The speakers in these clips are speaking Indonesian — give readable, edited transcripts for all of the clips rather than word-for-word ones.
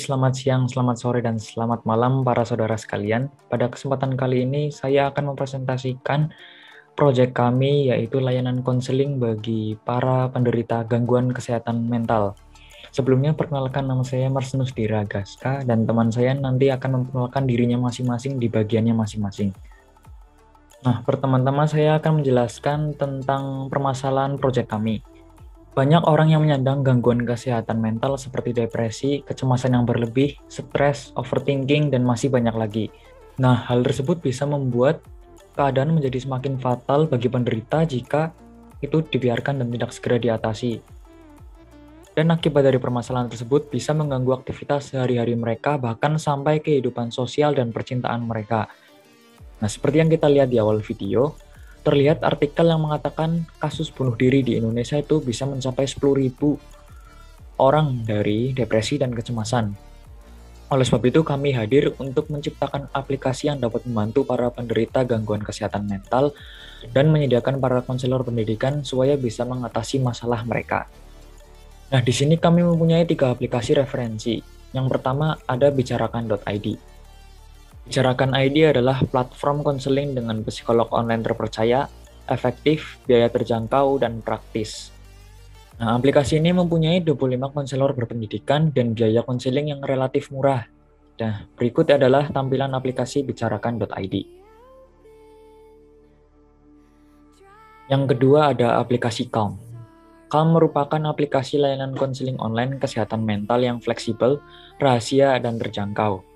selamat siang, selamat sore, dan selamat malam para saudara sekalian. Pada kesempatan kali ini, saya akan mempresentasikan proyek kami, yaitu layanan konseling bagi para penderita gangguan kesehatan mental. Sebelumnya, perkenalkan nama saya Marsinus Diragaska, dan teman saya nanti akan memperkenalkan dirinya masing-masing di bagiannya masing-masing. Nah, pertama-tama saya akan menjelaskan tentang permasalahan proyek kami. Banyak orang yang menyandang gangguan kesehatan mental seperti depresi, kecemasan yang berlebih, stres, overthinking, dan masih banyak lagi. Nah, hal tersebut bisa membuat keadaan menjadi semakin fatal bagi penderita jika itu dibiarkan dan tidak segera diatasi. Dan akibat dari permasalahan tersebut bisa mengganggu aktivitas sehari-hari mereka, bahkan sampai kehidupan sosial dan percintaan mereka. Nah, seperti yang kita lihat di awal video, terlihat artikel yang mengatakan kasus bunuh diri di Indonesia itu bisa mencapai 10.000 orang dari depresi dan kecemasan. Oleh sebab itu, kami hadir untuk menciptakan aplikasi yang dapat membantu para penderita gangguan kesehatan mental dan menyediakan para konselor pendidikan supaya bisa mengatasi masalah mereka. Nah, di sini kami mempunyai 3 aplikasi referensi. Yang pertama ada Bicarakan.id. Bicarakan ID adalah platform konseling dengan psikolog online terpercaya, efektif, biaya terjangkau, dan praktis. Nah, aplikasi ini mempunyai 25 konselor berpendidikan dan biaya konseling yang relatif murah. Nah, berikut adalah tampilan aplikasi Bicarakan.id. Yang kedua ada aplikasi Calm. Calm merupakan aplikasi layanan konseling online kesehatan mental yang fleksibel, rahasia, dan terjangkau.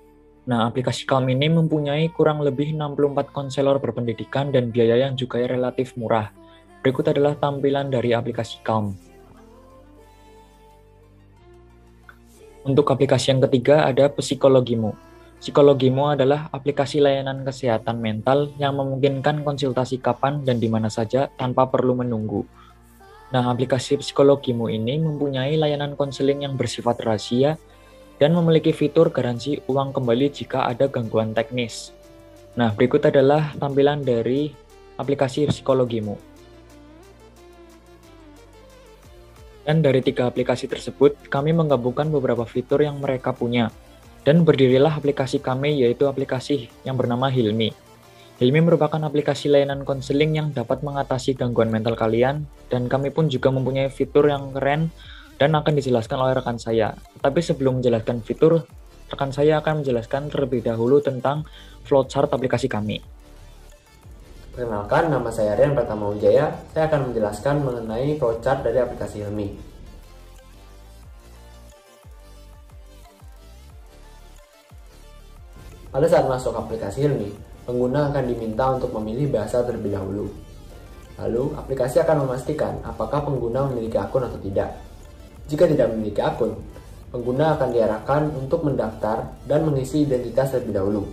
Nah, aplikasi Calm ini mempunyai kurang lebih 64 konselor berpendidikan dan biaya yang juga relatif murah. Berikut adalah tampilan dari aplikasi Calm. Untuk aplikasi yang ketiga ada Psikologimu. Psikologimu adalah aplikasi layanan kesehatan mental yang memungkinkan konsultasi kapan dan di mana saja tanpa perlu menunggu. Nah, aplikasi Psikologimu ini mempunyai layanan konseling yang bersifat rahasia dan memiliki fitur garansi uang kembali jika ada gangguan teknis. Nah, berikut adalah tampilan dari aplikasi Psikologimu. Dan dari 3 aplikasi tersebut, kami menggabungkan beberapa fitur yang mereka punya. Dan berdirilah aplikasi kami, yaitu aplikasi yang bernama Hilmi. Hilmi merupakan aplikasi layanan konseling yang dapat mengatasi gangguan mental kalian, dan kami pun juga mempunyai fitur yang keren dan akan dijelaskan oleh rekan saya. Tapi sebelum menjelaskan fitur, rekan saya akan menjelaskan terlebih dahulu tentang flowchart aplikasi kami. Perkenalkan, nama saya Rian Pratama Wijaya. Saya akan menjelaskan mengenai flowchart dari aplikasi Hilmi. Pada saat masuk aplikasi Hilmi, pengguna akan diminta untuk memilih bahasa terlebih dahulu. Lalu, aplikasi akan memastikan apakah pengguna memiliki akun atau tidak. Jika tidak memiliki akun, pengguna akan diarahkan untuk mendaftar dan mengisi identitas terlebih dahulu.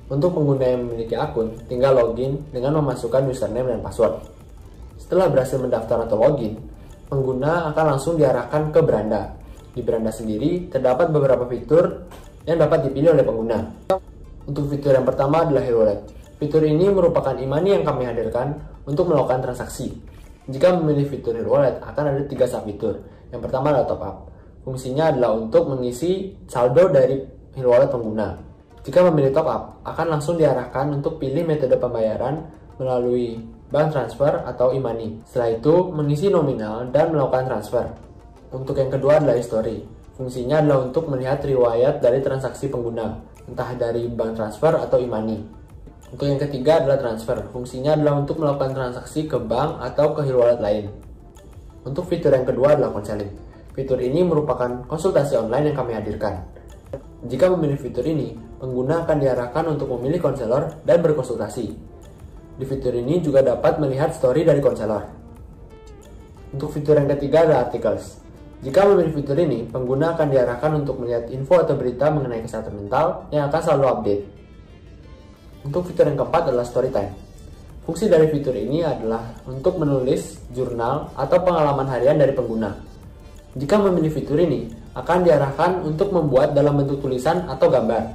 Untuk pengguna yang memiliki akun, tinggal login dengan memasukkan username dan password. Setelah berhasil mendaftar atau login, pengguna akan langsung diarahkan ke beranda. Di beranda sendiri, terdapat beberapa fitur yang dapat dipilih oleh pengguna. Untuk fitur yang pertama adalah e-wallet. Fitur ini merupakan e-money yang kami hadirkan untuk melakukan transaksi. Jika memilih fitur e-wallet, akan ada 3 subfitur. Yang pertama adalah top up. Fungsinya adalah untuk mengisi saldo dari e-wallet pengguna. Jika memilih top up, akan langsung diarahkan untuk pilih metode pembayaran melalui bank transfer atau e-money. Setelah itu, mengisi nominal dan melakukan transfer. Untuk yang kedua adalah history. Fungsinya adalah untuk melihat riwayat dari transaksi pengguna, entah dari bank transfer atau e-money. Untuk yang ketiga adalah transfer. Fungsinya adalah untuk melakukan transaksi ke bank atau ke e-wallet lain. Untuk fitur yang kedua adalah konseling. Fitur ini merupakan konsultasi online yang kami hadirkan. Jika memilih fitur ini, pengguna akan diarahkan untuk memilih konselor dan berkonsultasi. Di fitur ini juga dapat melihat story dari konselor. Untuk fitur yang ketiga adalah articles. Jika memilih fitur ini, pengguna akan diarahkan untuk melihat info atau berita mengenai kesehatan mental yang akan selalu update. Untuk fitur yang keempat adalah Storytime. Fungsi dari fitur ini adalah untuk menulis jurnal atau pengalaman harian dari pengguna. Jika memilih fitur ini, akan diarahkan untuk membuat dalam bentuk tulisan atau gambar.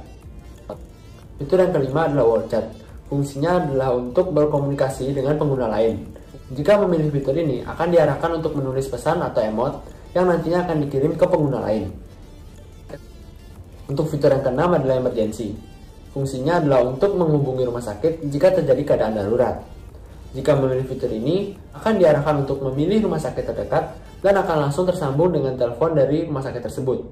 Fitur yang kelima adalah Word Chat. Fungsinya adalah untuk berkomunikasi dengan pengguna lain. Jika memilih fitur ini, akan diarahkan untuk menulis pesan atau emot yang nantinya akan dikirim ke pengguna lain. Untuk fitur yang keenam adalah emergency. Fungsinya adalah untuk menghubungi rumah sakit jika terjadi keadaan darurat. Jika memilih fitur ini, akan diarahkan untuk memilih rumah sakit terdekat dan akan langsung tersambung dengan telepon dari rumah sakit tersebut.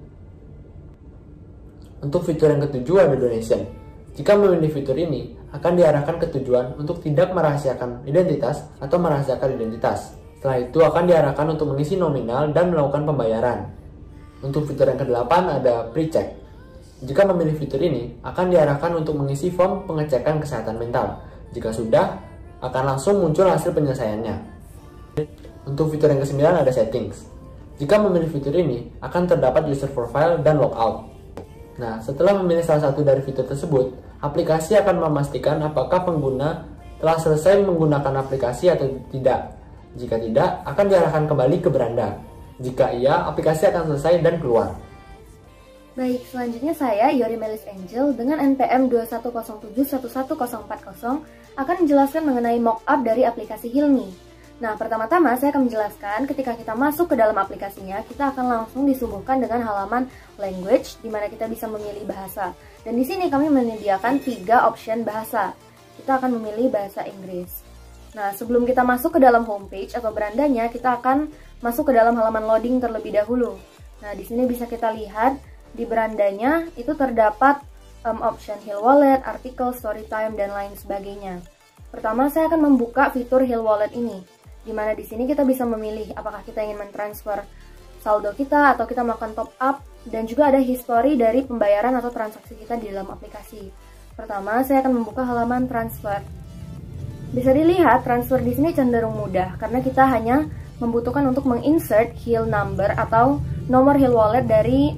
Untuk fitur yang ketujuh ada donation. Jika memilih fitur ini, akan diarahkan ke tujuan untuk tidak merahasiakan identitas atau merahasiakan identitas. Setelah itu akan diarahkan untuk mengisi nominal dan melakukan pembayaran. Untuk fitur yang kedelapan ada pre-check. Jika memilih fitur ini, akan diarahkan untuk mengisi form pengecekan kesehatan mental. Jika sudah, akan langsung muncul hasil penyelesaiannya. Untuk fitur yang ke-9 ada settings. Jika memilih fitur ini, akan terdapat user profile dan logout. Nah, setelah memilih salah satu dari fitur tersebut, aplikasi akan memastikan apakah pengguna telah selesai menggunakan aplikasi atau tidak. Jika tidak, akan diarahkan kembali ke beranda. Jika iya, aplikasi akan selesai dan keluar. Baik, selanjutnya saya, Yori Melis Angel, dengan NPM 210711040 akan menjelaskan mengenai mockup dari aplikasi Hilmi. Nah, pertama-tama saya akan menjelaskan ketika kita masuk ke dalam aplikasinya, kita akan langsung disuguhkan dengan halaman language, di mana kita bisa memilih bahasa. Dan di sini kami menyediakan 3 option bahasa. Kita akan memilih bahasa Inggris. Nah, sebelum kita masuk ke dalam homepage atau berandanya, kita akan masuk ke dalam halaman loading terlebih dahulu. Nah, di sini bisa kita lihat di berandanya itu terdapat option Hill Wallet, artikel, story time, dan lain sebagainya. Pertama, saya akan membuka fitur Hill Wallet ini, di mana di sini kita bisa memilih apakah kita ingin mentransfer saldo kita atau kita melakukan top up, dan juga ada history dari pembayaran atau transaksi kita di dalam aplikasi. Pertama, saya akan membuka halaman transfer. Bisa dilihat transfer di sini cenderung mudah karena kita hanya membutuhkan untuk menginsert Hill number atau nomor Hill Wallet dari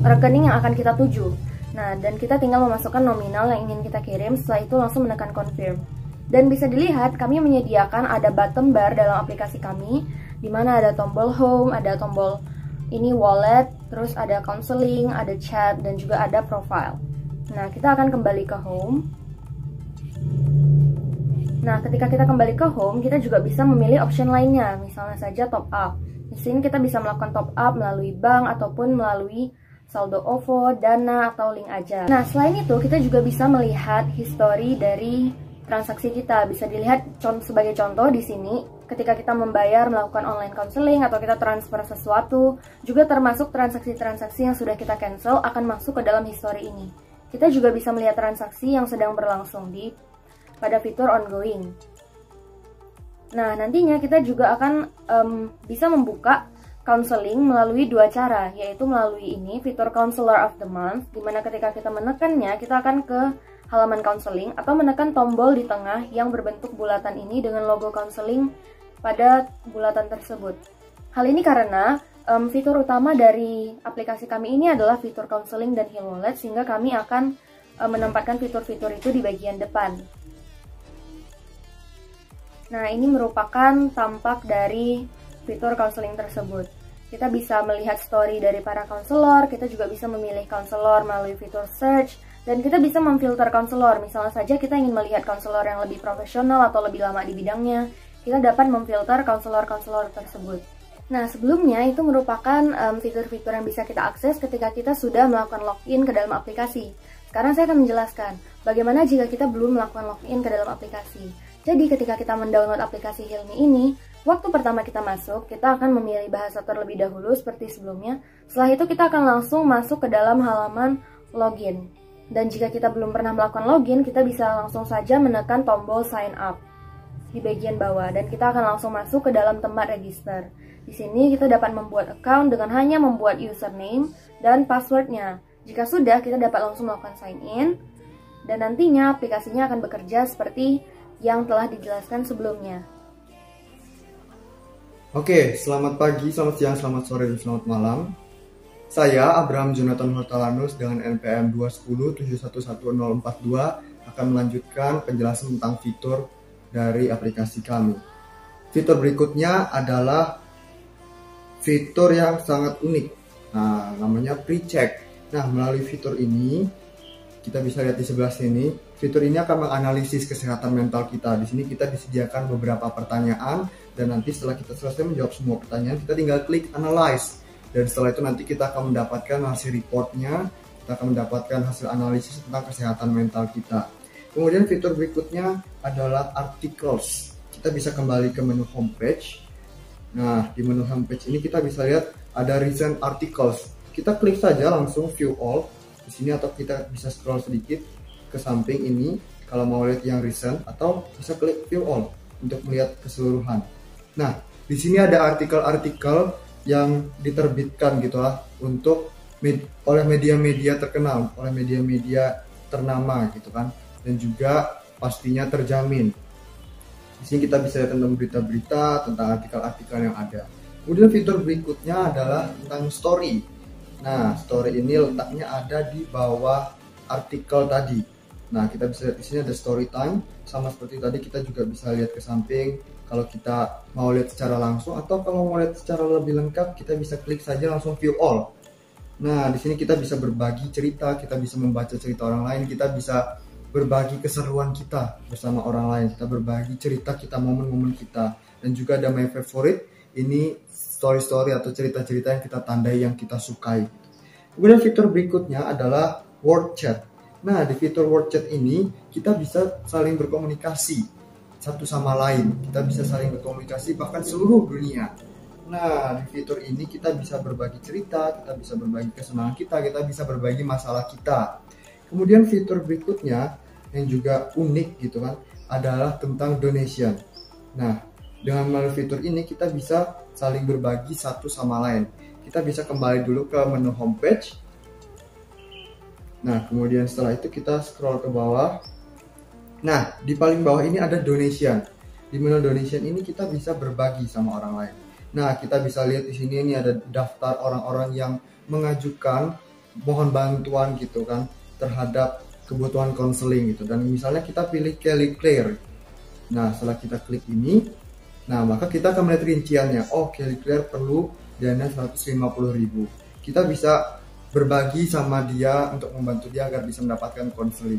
rekening yang akan kita tuju. Nah, dan kita tinggal memasukkan nominal yang ingin kita kirim, setelah itu langsung menekan confirm. Dan bisa dilihat kami menyediakan ada button bar dalam aplikasi kami, di mana ada tombol home, ada tombol ini wallet, terus ada counseling, ada chat, dan juga ada profile. Nah, kita akan kembali ke home. Nah, ketika kita kembali ke home, kita juga bisa memilih option lainnya, misalnya saja top up. Di sini kita bisa melakukan top up melalui bank ataupun melalui saldo OVO, Dana, atau link aja. Nah, selain itu kita juga bisa melihat history dari transaksi kita. Bisa dilihat sebagai contoh di sini, ketika kita membayar, melakukan online counseling, atau kita transfer sesuatu, juga termasuk transaksi-transaksi yang sudah kita cancel akan masuk ke dalam history ini. Kita juga bisa melihat transaksi yang sedang berlangsung pada fitur ongoing. Nah, nantinya kita juga akan bisa membuka counseling melalui 2 cara, yaitu melalui ini, fitur Counselor of the Month, dimana ketika kita menekannya, kita akan ke halaman counseling, atau menekan tombol di tengah yang berbentuk bulatan ini dengan logo counseling pada bulatan tersebut. Hal ini karena fitur utama dari aplikasi kami ini adalah fitur counseling dan Hill Wallet, sehingga kami akan menempatkan fitur-fitur itu di bagian depan. Nah, ini merupakan tampak dari fitur counseling tersebut. Kita bisa melihat story dari para konselor, kita juga bisa memilih konselor melalui fitur search, dan kita bisa memfilter konselor. Misalnya saja kita ingin melihat konselor yang lebih profesional atau lebih lama di bidangnya, kita dapat memfilter konselor-konselor tersebut. Nah, sebelumnya itu merupakan fitur-fitur yang bisa kita akses ketika kita sudah melakukan login ke dalam aplikasi. Sekarang saya akan menjelaskan bagaimana jika kita belum melakukan login ke dalam aplikasi. Jadi ketika kita mendownload aplikasi Hilmi ini, waktu pertama kita masuk, kita akan memilih bahasa terlebih dahulu seperti sebelumnya. Setelah itu kita akan langsung masuk ke dalam halaman login. Dan jika kita belum pernah melakukan login, kita bisa langsung saja menekan tombol sign up di bagian bawah. Dan kita akan langsung masuk ke dalam tempat register. Di sini kita dapat membuat account dengan hanya membuat username dan passwordnya. Jika sudah, kita dapat langsung melakukan sign in. Dan nantinya aplikasinya akan bekerja seperti yang telah dijelaskan sebelumnya. Oke, selamat pagi, selamat siang, selamat sore, dan selamat malam. Saya, Abraham Jonathan Hortalanus dengan NPM 210711042 akan melanjutkan penjelasan tentang fitur dari aplikasi kami. Fitur berikutnya adalah fitur yang sangat unik. Nah, namanya pre-check. Nah, melalui fitur ini, kita bisa lihat di sebelah sini, fitur ini akan menganalisis kesehatan mental kita. Di sini kita disediakan beberapa pertanyaan, dan nanti setelah kita selesai menjawab semua pertanyaan, kita tinggal klik analyze. Dan setelah itu nanti kita akan mendapatkan hasil reportnya, kita akan mendapatkan hasil analisis tentang kesehatan mental kita. Kemudian fitur berikutnya adalah articles. Kita bisa kembali ke menu homepage. Nah, di menu homepage ini kita bisa lihat ada recent articles. Kita klik saja langsung view all di sini, atau kita bisa scroll sedikit ke samping ini kalau mau lihat yang recent, atau bisa klik view all untuk melihat keseluruhan. Nah, di sini ada artikel-artikel yang diterbitkan gitu lah oleh media-media terkenal, oleh media-media ternama gitu kan, dan juga pastinya terjamin. Di sini kita bisa lihat tentang berita-berita, tentang artikel-artikel yang ada. Kemudian fitur berikutnya adalah tentang story. Nah, story ini letaknya ada di bawah artikel tadi. Nah, kita bisa lihat di sini ada story time, sama seperti tadi kita juga bisa lihat ke samping kalau kita mau lihat secara langsung, atau kalau mau lihat secara lebih lengkap kita bisa klik saja langsung view all. Nah, di sini kita bisa berbagi cerita, kita bisa membaca cerita orang lain, kita bisa berbagi keseruan kita bersama orang lain, kita berbagi cerita kita, momen-momen kita, dan juga ada my favorite. Ini story-story atau cerita-cerita yang kita tandai, yang kita sukai. Kemudian fitur berikutnya adalah word chat. Nah, di fitur word chat ini kita bisa saling berkomunikasi satu sama lain. Kita bisa saling berkomunikasi bahkan seluruh dunia. Nah, di fitur ini kita bisa berbagi cerita, kita bisa berbagi kesenangan kita bisa berbagi masalah kita. Kemudian fitur berikutnya yang juga unik gitu kan, adalah tentang donation. Nah, dengan melalui fitur ini kita bisa saling berbagi satu sama lain. Kita bisa kembali dulu ke menu homepage. Nah, kemudian setelah itu kita scroll ke bawah. Nah, di paling bawah ini ada donation. Di menu donation ini kita bisa berbagi sama orang lain. Nah, kita bisa lihat di sini ini ada daftar orang-orang yang mengajukan mohon bantuan gitu kan terhadap kebutuhan konseling gitu. Dan misalnya kita pilih Kelly Claire. Nah, setelah kita klik ini, nah, maka kita akan melihat rinciannya. Oh, Kelly Claire perlu dana 150.000. Kita bisa berbagi sama dia untuk membantu dia agar bisa mendapatkan konseling.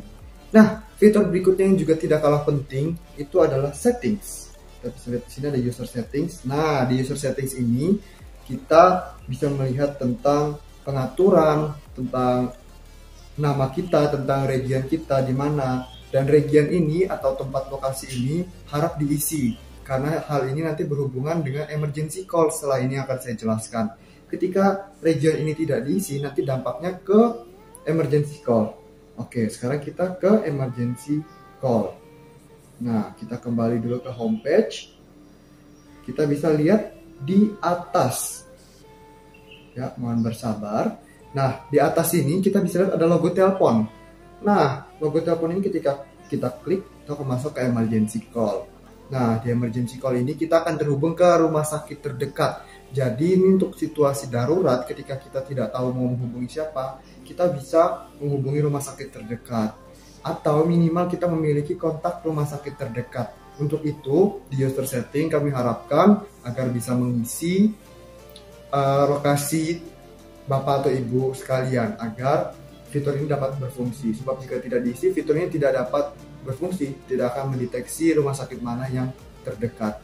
Nah, fitur berikutnya yang juga tidak kalah penting itu adalah settings. Kita bisa lihat di sini ada user settings. Nah, di user settings ini kita bisa melihat tentang pengaturan, tentang nama kita, tentang region kita di mana. Dan region ini atau tempat lokasi ini harap diisi, karena hal ini nanti berhubungan dengan emergency call. Setelah ini akan saya jelaskan. Ketika region ini tidak diisi, nanti dampaknya ke emergency call. Oke, sekarang kita ke emergency call. Nah, kita kembali dulu ke homepage. Kita bisa lihat di atas. Ya, mohon bersabar. Nah, di atas ini kita bisa lihat ada logo telepon. Nah, logo telepon ini ketika kita klik, kita akan masuk ke emergency call. Nah, di emergency call ini kita akan terhubung ke rumah sakit terdekat. Jadi ini untuk situasi darurat, ketika kita tidak tahu mau menghubungi siapa, kita bisa menghubungi rumah sakit terdekat. Atau minimal kita memiliki kontak rumah sakit terdekat. Untuk itu, di user setting kami harapkan agar bisa mengisi lokasi Bapak atau Ibu sekalian, agar fitur ini dapat berfungsi. Sebab jika tidak diisi, fitur ini tidak dapat berfungsi, tidak akan mendeteksi rumah sakit mana yang terdekat.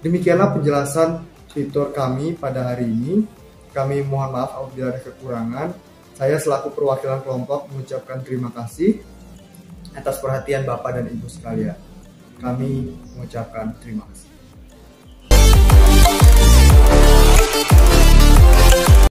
Demikianlah penjelasan fitur kami pada hari ini. Kami mohon maaf apabila ada kekurangan. Saya selaku perwakilan kelompok mengucapkan terima kasih atas perhatian Bapak dan Ibu sekalian. Kami mengucapkan terima kasih.